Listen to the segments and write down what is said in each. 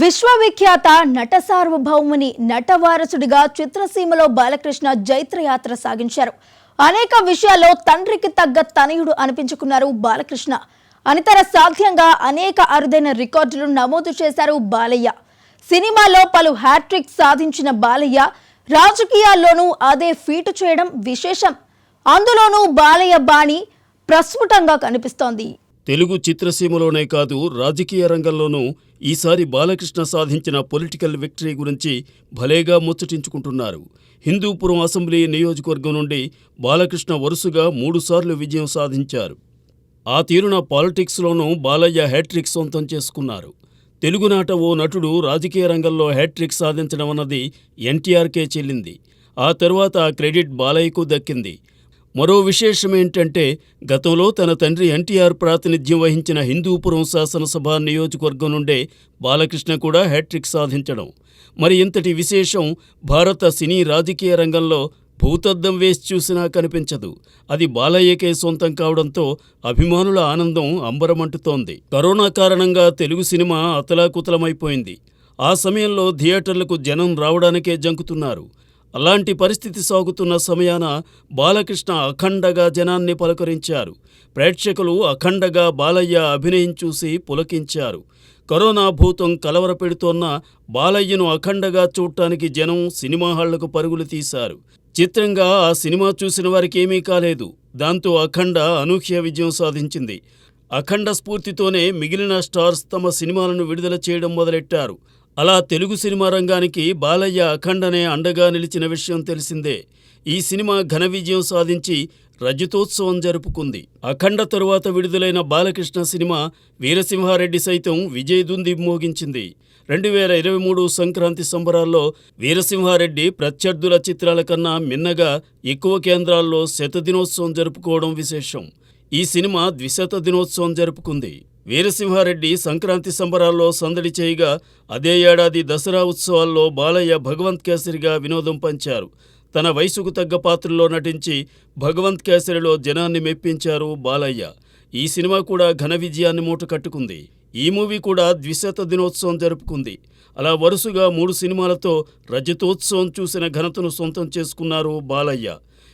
విశ్వవిఖ్యాత నట సార్వభౌముని నటవారసుడిగా చిత్రసీమలో బాలకృష్ణ జైత్రయాత్ర సాగించారు. అనేక విషయాల్లో తండ్రికి తగ్గ తనయుడు అనిపించుకున్నారు బాలకృష్ణ. అనితర సాధ్యంగా అనేక అరుదైన రికార్డులు నమోదు చేశారు బాలయ్య. సినిమాలో పలు హ్యాట్రిక్ సాధించిన బాలయ్య రాజకీయాల్లోనూ అదే ఫీటు చేయడం విశేషం. అందులోనూ బాలయ్య బాణి ప్రస్ఫుటంగా కనిపిస్తోంది. తెలుగు చిత్రసీమలోనే కాదు, రాజకీయ రంగంలోనూ ఈసారి బాలకృష్ణ సాధించిన పొలిటికల్ విక్టరీ గురించి భలేగా ముచ్చటించుకుంటున్నారు. హిందూపురం అసెంబ్లీ నియోజకవర్గం నుండి బాలకృష్ణ వరుసగా 3 సార్లు విజయం సాధించారు. ఆ తీరున పాలిటిక్స్లోనూ బాలయ్య హ్యాట్రిక్ సొంతం చేసుకున్నారు. తెలుగునాట ఓ నటుడు రాజకీయ రంగంలో హ్యాట్రిక్ సాధించడం అన్నది ఎన్టీఆర్కే చెల్లింది. ఆ తరువాత ఆ క్రెడిట్ బాలయ్యకు దక్కింది. మరో విశేషమేంటంటే, గతంలో తన తండ్రి ఎన్టీఆర్ ప్రాతినిధ్యం వహించిన హిందూపురం శాసనసభ నియోజకవర్గం నుండే బాలకృష్ణ కూడా హ్యాట్రిక్ సాధించడం. మరి ఇంతటి విశేషం భారత సినీ రాజకీయ రంగంలో భూతద్దం వేసి చూసినా కనిపించదు. అది బాలయ్యకే సొంతం కావడంతో అభిమానుల ఆనందం అంబరమంటుతోంది. కరోనా కారణంగా తెలుగు సినిమా అతలాకుతలమైపోయింది. ఆ సమయంలో థియేటర్లకు జనం రావడానికే జంకుతున్నారు. అలాంటి పరిస్థితి సాగుతున్న సమయాన బాలకృష్ణ అఖండగా జనాన్ని పలకరించారు. ప్రేక్షకులు అఖండగా బాలయ్య అభినయం చూసి పులకించారు. కరోనా భూతం కలవరపెడుతోన్న బాలయ్యను అఖండగా చూడటానికి జనం సినిమా హాళ్లకు పరుగులు తీశారు. చిత్రంగా ఆ సినిమా చూసిన వారికి ఏమీ కాలేదు. దాంతో అఖండ అనూహ్య విజయం సాధించింది. అఖండ స్ఫూర్తితోనే మిగిలిన స్టార్స్ తమ సినిమాలను విడుదల చేయడం మొదలెట్టారు. అలా తెలుగు సినిమా రంగానికి బాలయ్య అఖండనే అండగా నిలిచిన విషయం తెలిసిందే. ఈ సినిమా ఘన విజయం సాధించి రజతోత్సవం జరుపుకుంది. అఖండ తరువాత విడుదలైన బాలకృష్ణ సినిమా వీరసింహారెడ్డి సైతం విజయదుంది మోగించింది. 2023 సంక్రాంతి సంబరాల్లో వీరసింహారెడ్డి ప్రత్యర్థుల చిత్రాల కన్నా మిన్నగా ఎక్కువ కేంద్రాల్లో శతదినోత్సవం జరుపుకోవడం విశేషం. ఈ సినిమా ద్విశత దినోత్సవం జరుపుకుంది. వీరసింహారెడ్డి సంక్రాంతి సంబరాల్లో సందడి చేయగా, అదే ఏడాది దసరా ఉత్సవాల్లో బాలయ్య భగవంత్ కేసరిగా వినోదం పంచారు. తన వయసుకు తగ్గ పాత్రలో నటించి భగవంత్ కేసరిలో జనాన్ని మెప్పించారు బాలయ్య. ఈ సినిమా కూడా ఘన విజయాన్ని మూటకట్టుకుంది. ఈ మూవీ కూడా ద్విశత దినోత్సవం జరుపుకుంది. అలా వరుసగా 3 సినిమాలతో రజతోత్సవం చూసిన ఘనతను సొంతం చేసుకున్నారు బాలయ్య.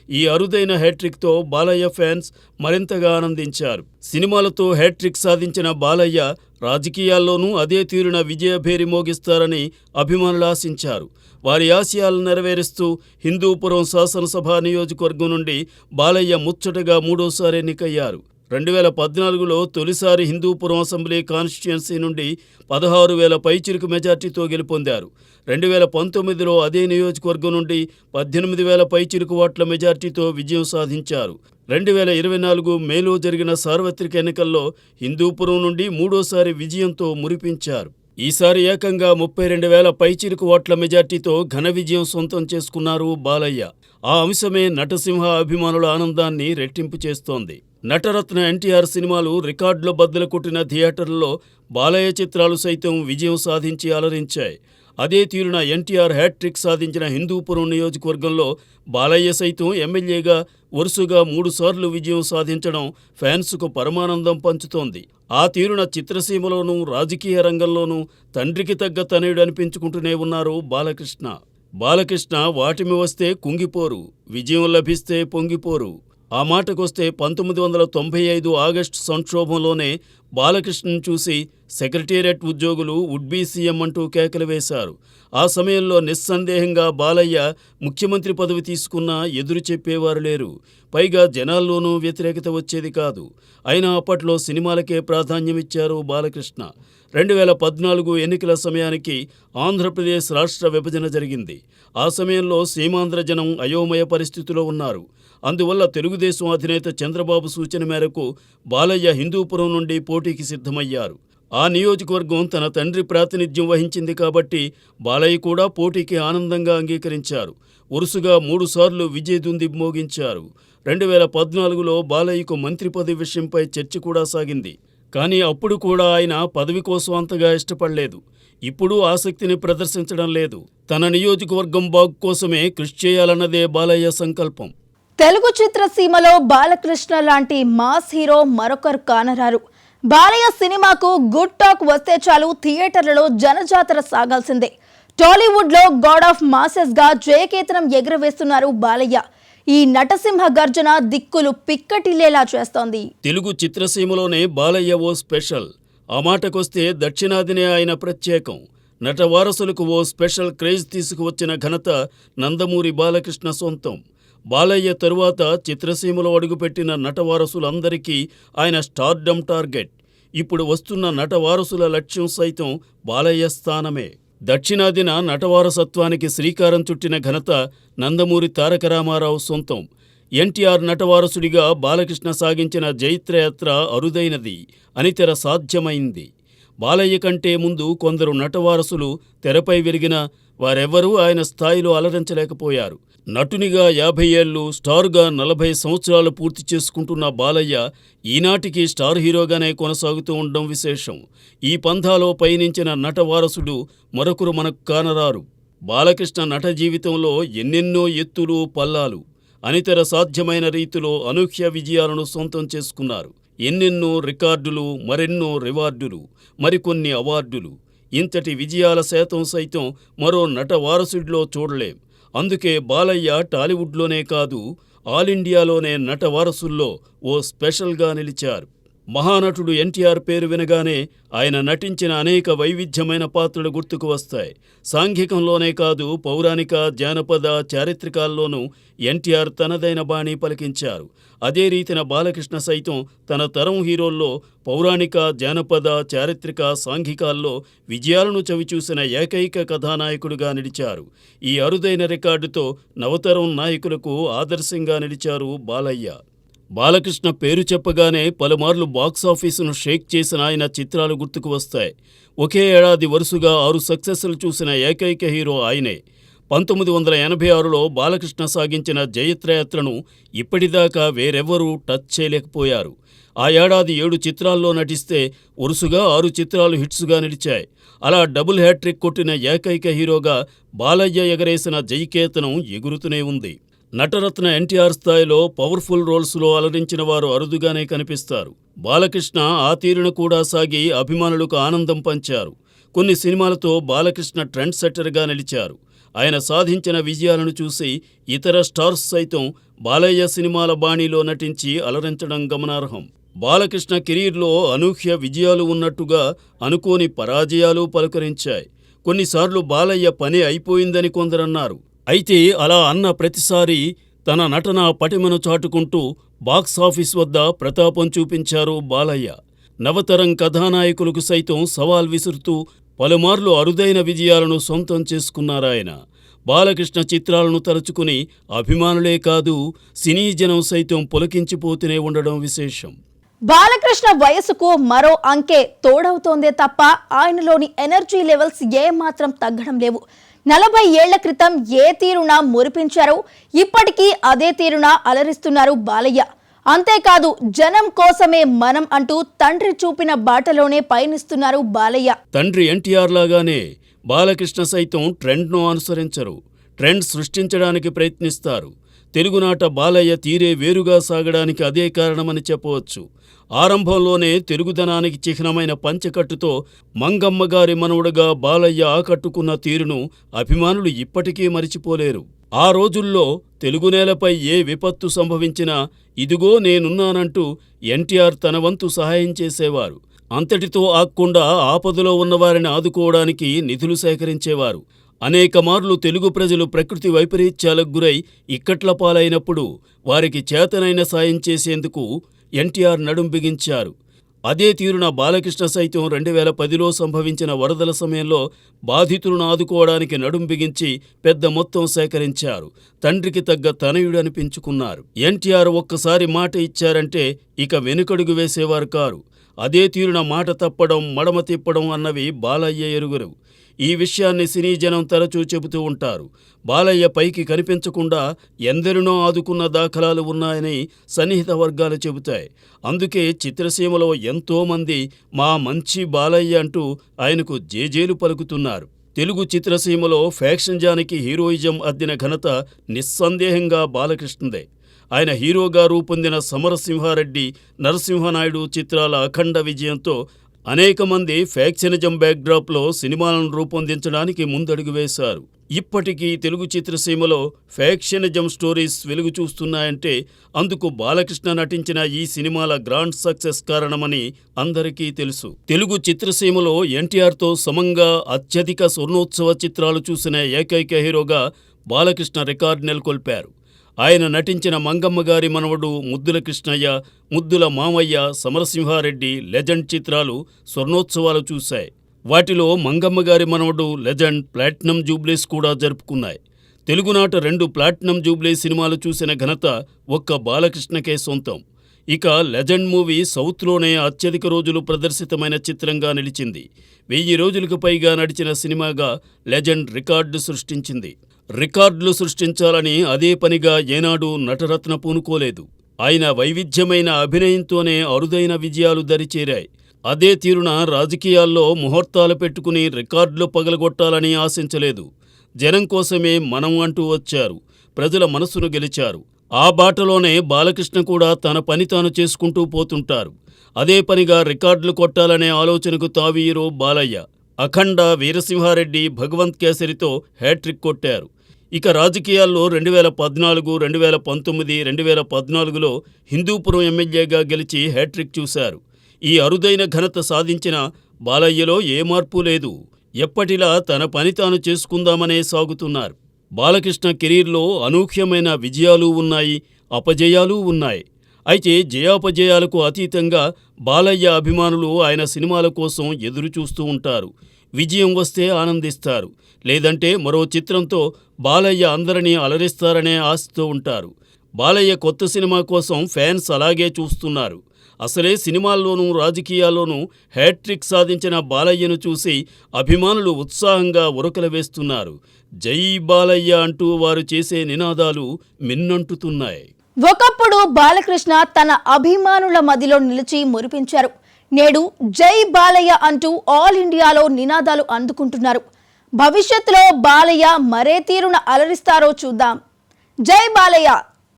ఈ అరుదైన హ్యాట్రిక్తో బాలయ్య ఫ్యాన్స్ మరింతగా ఆనందించారు. సినిమాలతో హ్యాట్రిక్ సాధించిన బాలయ్య రాజకీయాల్లోనూ అదే తీరున విజయభేరి మోగిస్తారని అభిమానులు ఆశించారు. వారి ఆశయాలను నెరవేరుస్తూ హిందూపురం శాసనసభ నియోజకవర్గం నుండి బాలయ్య ముచ్చటగా 3వసారి ఎన్నికయ్యారు. 2014లో తొలిసారి హిందూపురం అసెంబ్లీ కాన్స్టిట్యుయెన్సీ నుండి 16,000 పైచిలుకు మెజార్టీతో గెలుపొందారు. 2019లో అదే నియోజకవర్గం నుండి 18,000 పైచిలుకు ఓట్ల మెజార్టీతో విజయం సాధించారు. 2024 మేలో జరిగిన సార్వత్రిక ఎన్నికల్లో హిందూపురం నుండి 3వసారి విజయంతో మురిపించారు. ఈసారి ఏకంగా 32,000 పైచిలుకు ఓట్ల మెజార్టీతో ఘన విజయం సొంతం చేసుకున్నారు బాలయ్య. ఆ అంశమే నటసింహ అభిమానుల ఆనందాన్ని రెట్టింపు చేస్తోంది. నటరత్న ఎన్టీఆర్ సినిమాలు రికార్డుల బద్దలు కొట్టిన థియేటర్లలో బాలయ్య చిత్రాలు సైతం విజయం సాధించి అలరించాయి. అదే తీరున ఎన్టీఆర్ హ్యాట్రిక్ సాధించిన హిందూపురం నియోజకవర్గంలో బాలయ్య సైతం ఎమ్మెల్యేగా వరుసగా 3 సార్లు విజయం సాధించడం ఫ్యాన్స్కు పరమానందం పంచుతోంది. ఆ తీరున చిత్రసీమలోనూ రాజకీయ రంగంలోనూ తండ్రికి తగ్గ తనయుడు అనిపించుకుంటూనే ఉన్నారు బాలకృష్ణ. బాలకృష్ణ వాటిమి వస్తే కుంగిపోరు, విజయం లభిస్తే పొంగిపోరు. ఆ మాటకొస్తే 1995 ఆగస్టు సంక్షోభంలోనే బాలకృష్ణను చూసి సెక్రటేరియట్ ఉద్యోగులు వుడ్బీ సీఎం అంటూ కేకలు వేశారు. ఆ సమయంలో నిస్సందేహంగా బాలయ్య ముఖ్యమంత్రి పదవి తీసుకున్నా ఎదురు చెప్పేవారు లేరు. పైగా జనాల్లోనూ వ్యతిరేకత వచ్చేది కాదు. అయినా అప్పట్లో సినిమాలకే ప్రాధాన్యమిచ్చారు బాలకృష్ణ. 2014 ఎన్నికల సమయానికి ఆంధ్రప్రదేశ్ రాష్ట్ర విభజన జరిగింది. ఆ సమయంలో సీమాంధ్ర జనం అయోమయ పరిస్థితిలో ఉన్నారు. అందువల్ల తెలుగుదేశం అధినేత చంద్రబాబు సూచన మేరకు బాలయ్య హిందూపురం నుండి పోటీకి సిద్ధమయ్యారు. ఆ నియోజకవర్గం తన తండ్రి ప్రాతినిధ్యం వహించింది కాబట్టి బాలయ్య కూడా పోటీకి ఆనందంగా అంగీకరించారు. వరుసగా 3 సార్లు విజయదుంది మోగించారు. 2014లో బాలయ్యకు మంత్రి పదవి విషయంపై చర్చ కూడా సాగింది. కానీ అప్పుడు కూడా ఆయన పదవి కోసం అంతగా ఇష్టపడలేదు. ఇప్పుడు ఆసక్తిని ప్రదర్శించడం లేదు. తన నియోజకవర్గం బాగు కోసమే కృషి చేయాలన్నదే బాలయ్య సంకల్పం. తెలుగు చిత్రసీమలో బాలకృష్ణ లాంటి మాస్ హీరో మరొకరు కానరారు. బాలయ్య సినిమాకు గుడ్ టాక్ వస్తే చాలు థియేటర్లలో జనజాతర సాగాల్సిందే. టాలీవుడ్ లో గాడ్ ఆఫ్ మాసెస్ గా జయకేతనం ఎగురవేస్తున్నారు బాలయ్య. ఈ నటసింహ గర్జన దిక్కులు పిక్కటిల్లేలా చేస్తోంది. తెలుగు చిత్రసీమలోనే బాలయ్య ఓ స్పెషల్. ఆ మాటకొస్తే దక్షిణాదినే ఆయన ప్రత్యేకం. నట వారసులకు ఓ స్పెషల్ క్రేజ్ తీసుకువచ్చిన ఘనత నందమూరి బాలకృష్ణ సొంతం. బాలయ్య తరువాత చిత్రసీమలో అడుగుపెట్టిన నటవారసులందరికీ ఆయన స్టార్డమ్ టార్గెట్. ఇప్పుడు వస్తున్న నటవారసుల లక్ష్యం సైతం బాలయ్య స్థానమే. దక్షిణాదిన నటవారసత్వానికి శ్రీకారం చుట్టిన ఘనత నందమూరి తారక రామారావు సొంతం. ఎన్టీఆర్ నటవారసుడిగా బాలకృష్ణ సాగించిన జైత్రయాత్ర అరుదైనది, అనితర సాధ్యమైంది. బాలయ్య కంటే ముందు కొందరు నటవారసులు తెరపై వెలిగిన వారెవ్వరూ ఆయన స్థాయిలో అలరించలేకపోయారు. నటునిగా 50 ఏళ్లు, స్టార్గా 40 సంవత్సరాలు పూర్తి చేసుకుంటున్న బాలయ్య ఈనాటికి స్టార్ హీరోగానే కొనసాగుతూ ఉండడం విశేషం. ఈ పంథాలో పయనించిన నటవారసుడు మరొకరు మనకు కానరారు. బాలకృష్ణ నట జీవితంలో ఎన్నెన్నో ఎత్తులు పల్లాలు, అనితర సాధ్యమైన రీతిలో అనూహ్య విజయాలను సొంతం చేసుకున్నారు. ఎన్నెన్నో రికార్డులు, మరెన్నో రివార్డులు, మరికొన్ని అవార్డులు. ఇంతటి విజయాల శాతం సైతం మరో నట వారసుడిలో చూడలేం. అందుకే బాలయ్య టాలీవుడ్లోనే కాదు, ఆల్ ఇండియాలోనే నట వారసుల్లో ఓ స్పెషల్గా నిలిచారు. మహానటుడు ఎన్టీఆర్ పేరు వినగానే ఆయన నటించిన అనేక వైవిధ్యమైన పాత్రలు గుర్తుకు వస్తాయి. సాంఘికంలోనే కాదు, పౌరాణిక, జానపద, చారిత్రకాల్లోనూ ఎన్టీఆర్ తనదైన బాణీ పలికించారు. అదే రీతిన బాలకృష్ణ సైతం తన తరం హీరోల్లో పౌరాణిక, జానపద, చారిత్రక, సాంఘికాల్లో విజయాలను చవిచూసిన ఏకైక కథానాయకుడిగా నిలిచారు. ఈ అరుదైన రికార్డుతో నవతరం నాయకులకు ఆదర్శంగా నిలిచారు బాలయ్య. బాలకృష్ణ పేరు చెప్పగానే పలుమార్లు బాక్సాఫీసును షేక్ చేసిన ఆయన చిత్రాలు గుర్తుకు వస్తాయి. ఒకే ఏడాది వరుసగా 6 సక్సెస్లు చూసిన ఏకైక హీరో ఆయనే. 1986లో బాలకృష్ణ సాగించిన జయత్రయాత్రను ఇప్పటిదాకా వేరెవ్వరూ టచ్ చేయలేకపోయారు. ఆ ఏడాది 7 చిత్రాల్లో నటిస్తే వరుసగా 6 చిత్రాలు హిట్స్గా నిలిచాయి. అలా డబుల్ హ్యాట్రిక్ కొట్టిన ఏకైక హీరోగా బాలయ్య ఎగరేసిన జయకేతనం ఎగురుతూనే ఉంది. నటరత్న ఎన్టీఆర్ స్థాయిలో పవర్ఫుల్ రోల్స్లో అలరించిన వారు అరుదుగానే కనిపిస్తారు. బాలకృష్ణ ఆ తీరున కూడా సాగి అభిమానులకు ఆనందం పంచారు. కొన్ని సినిమాలతో బాలకృష్ణ ట్రెండ్ సెట్టర్గా నిలిచారు. ఆయన సాధించిన విజయాలను చూసి ఇతర స్టార్స్ సైతం బాలయ్య సినిమాల బాణీలో నటించి అలరించడం గమనార్హం. బాలకృష్ణ కెరీర్లో అనూహ్య విజయాలు ఉన్నట్టుగా అనుకోని పరాజయాలు పలుకరించాయి. కొన్నిసార్లు బాలయ్య పని అయిపోయిందని కొందరన్నారు. అయితే అలా అన్న ప్రతిసారి తన నటన పటిమను చాటుకుంటూ బాక్సాఫీస్ వద్ద ప్రతాపం చూపించారు బాలయ్య. నవతరం కథానాయకులకు సైతం సవాల్ విసురుతూ పలుమార్లు అరుదైన విజయాలను సొంతం చేసుకున్నారాయన. బాలకృష్ణ చిత్రాలను తలుచుకుని అభిమానులే కాదు, సినీ జనం సైతం పులకించిపోతూనే ఉండడం విశేషం. బాలకృష్ణ వయసుకు మరో అంకె తోడవుతోందే తప్ప ఆయనలోని ఎనర్జీ లెవెల్స్ ఏమాత్రం తగ్గడం లేవు. 40 ఏళ్ల క్రితం ఏ తీరున మురిపించారో ఇప్పటికీ అదే తీరున అలరిస్తున్నారు బాలయ్య. అంతేకాదు, జనం కోసమే మనం అంటూ తండ్రి చూపిన బాటలోనే పయనిస్తున్నారు బాలయ్య. తండ్రి ఎన్టీఆర్ లాగానే బాలకృష్ణ సైతం ట్రెండ్ను అనుసరించరు, ట్రెండ్ సృష్టించడానికి ప్రయత్నిస్తారు. తెలుగునాట బాలయ్య తీరే వేరుగా సాగడానికి అదే కారణమని చెప్పవచ్చు. ఆరంభంలోనే తెలుగుదనానికి చిహ్నమైన పంచకట్టుతో మంగమ్మగారి మనవుడుగా బాలయ్య ఆకట్టుకున్న తీరును అభిమానులు ఇప్పటికీ మరిచిపోలేరు. ఆ రోజుల్లో తెలుగునేలపై ఏ విపత్తు సంభవించినా ఇదిగో నేనున్నానంటూ ఎన్టీఆర్ తన వంతు సహాయం చేసేవారు. అంతటితో ఆక్కుండా ఆపదలో ఉన్నవారిని ఆదుకోవడానికి నిధులు సేకరించేవారు. అనేక మార్లు తెలుగు ప్రజలు ప్రకృతి వైపరీత్యాలకు గురై ఇక్కట్ల పాలైనప్పుడు వారికి చేతనైన సాయం చేసేందుకు ఎన్టీఆర్ నడుం బిగించారు. అదే తీరున బాలకృష్ణ సైతం 2010లో సంభవించిన వరదల సమయంలో బాధితులను ఆదుకోవడానికి నడుం బిగించి పెద్ద మొత్తం సేకరించారు. తండ్రికి తగ్గ తనయుడనిపించుకున్నారు. ఎన్టీఆర్ ఒక్కసారి మాట ఇచ్చారంటే ఇక వెనుకడుగు వేసేవారు కారు. అదే తీరున మాట తప్పడం, మడమ తిప్పడం అన్నవి బాలయ్య ఎరుగరు. ఈ విషయాన్ని సినీ జనం తరచూ చెబుతూ ఉంటారు. బాలయ్య పైకి కనిపించకుండా ఎందరినో ఆదుకున్న దాఖలాలు ఉన్నాయని సన్నిహిత వర్గాలు చెబుతాయి. అందుకే చిత్రసీమలో ఎంతోమంది మా మంచి బాలయ్య అంటూ ఆయనకు జేజేలు పలుకుతున్నారు. తెలుగు చిత్రసీమలో ఫ్యాక్షన్ జానికి హీరోయిజం అద్దిన ఘనత నిస్సందేహంగా బాలకృష్ణదే. ఆయన హీరోగా రూపొందిన సమరసింహారెడ్డి, నరసింహనాయుడు చిత్రాల అఖండ విజయంతో అనేక మంది ఫ్యాక్షనిజం బ్యాక్డ్రాప్లో సినిమాలను రూపొందించడానికి ముందడుగు వేశారు. ఇప్పటికీ తెలుగు చిత్రసీమలో ఫ్యాక్షనిజం స్టోరీస్ వెలుగు చూస్తున్నాయంటే అందుకు బాలకృష్ణ నటించిన ఈ సినిమాల గ్రాండ్ సక్సెస్ కారణమని అందరికీ తెలుసు. తెలుగు చిత్రసీమలో ఎన్టీఆర్తో సమంగా అత్యధిక స్వర్ణోత్సవ చిత్రాలు చూసిన ఏకైక హీరోగా బాలకృష్ణ రికార్డు నెలకొల్పారు. ఆయన నటించిన మంగమ్మ గారి మనవడు, ముద్దుల కృష్ణయ్య, ముద్దుల మామయ్య, సమరసింహారెడ్డి, లెజెండ్ చిత్రాలు స్వర్ణోత్సవాలు చూశాయి. వాటిలో మంగమ్మ గారి మనవడు, లెజెండ్ ప్లాటినం జూబ్లీస్ కూడా జరుపుకున్నాయి. తెలుగునాట 2 ప్లాటినం జూబ్లీ సినిమాలు చూసిన ఘనత ఒక్క బాలకృష్ణకే సొంతం. ఇక లెజెండ్ మూవీ సౌత్లోనే అత్యధిక రోజులు ప్రదర్శితమైన చిత్రంగా నిలిచింది. 1000 రోజులకు పైగా నడిచిన సినిమాగా లెజెండ్ రికార్డు సృష్టించింది. రికార్డులు సృష్టించాలని అదే పనిగా ఏనాడు నటరత్న పూనుకోలేదు. ఆయన వైవిధ్యమైన అభినయంతోనే అరుదైన విజయాలు దరిచేరాయి. అదే తీరున రాజకీయాల్లో ముహూర్తాలు పెట్టుకుని రికార్డులు పగలగొట్టాలని ఆశించలేదు. జనం కోసమే మనం అంటూ వచ్చారు. ప్రజల మనసును గెలిచారు. ఆ బాటలోనే బాలకృష్ణ కూడా తన పని తాను చేసుకుంటూ పోతుంటారు. అదే పనిగా రికార్డులు కొట్టాలనే ఆలోచనకు తావీరు బాలయ్య. అఖండ, వీరసింహారెడ్డి, భగవంత్ కేసరితో హ్యాట్రిక్ కొట్టారు. ఇక రాజకీయాల్లో 2014, 2019, 2014లో హిందూపురం ఎమ్మెల్యేగా గెలిచి హ్యాట్రిక్ చూశారు. ఈ అరుదైన ఘనత సాధించిన బాలయ్యలో ఏ మార్పు లేదు. ఎప్పటిలా తన పని తాను చేసుకుందామనే సాగుతున్నారు. బాలకృష్ణ కెరీర్లో అనూహ్యమైన విజయాలు ఉన్నాయి, అపజయాలు ఉన్నాయి. అయితే జయాపజయాలకు అతీతంగా బాలయ్య అభిమానులు ఆయన సినిమాల కోసం ఎదురు చూస్తూ ఉంటారు. విజయం వస్తే ఆనందిస్తారు, లేదంటే మరో చిత్రంతో బాలయ్య అందరినీ అలరిస్తారనే ఆశతో ఉంటారు. బాలయ్య కొత్త సినిమా కోసం ఫ్యాన్స్ అలాగే చూస్తున్నారు. అసలే సినిమాల్లోనూ రాజకీయాల్లోనూ హ్యాట్రిక్ సాధించిన బాలయ్యను చూసి అభిమానులు ఉత్సాహంగా ఉరకలు వేస్తున్నారు. జై బాలయ్య అంటూ వారు చేసే నినాదాలు మిన్నంటుతున్నాయి. ఒకప్పుడు బాలకృష్ణ తన అభిమానుల మదిలో నిలిచి మురిపించారు. నేడు జై బాలయ్య అంటూ ఆల్ ఇండియాలో నినాదాలు అందుకుంటున్నారు. భవిష్యత్తులో బాలయ్య మరే తీరున అలరిస్తారో చూద్దాం. జై బాలయ్య.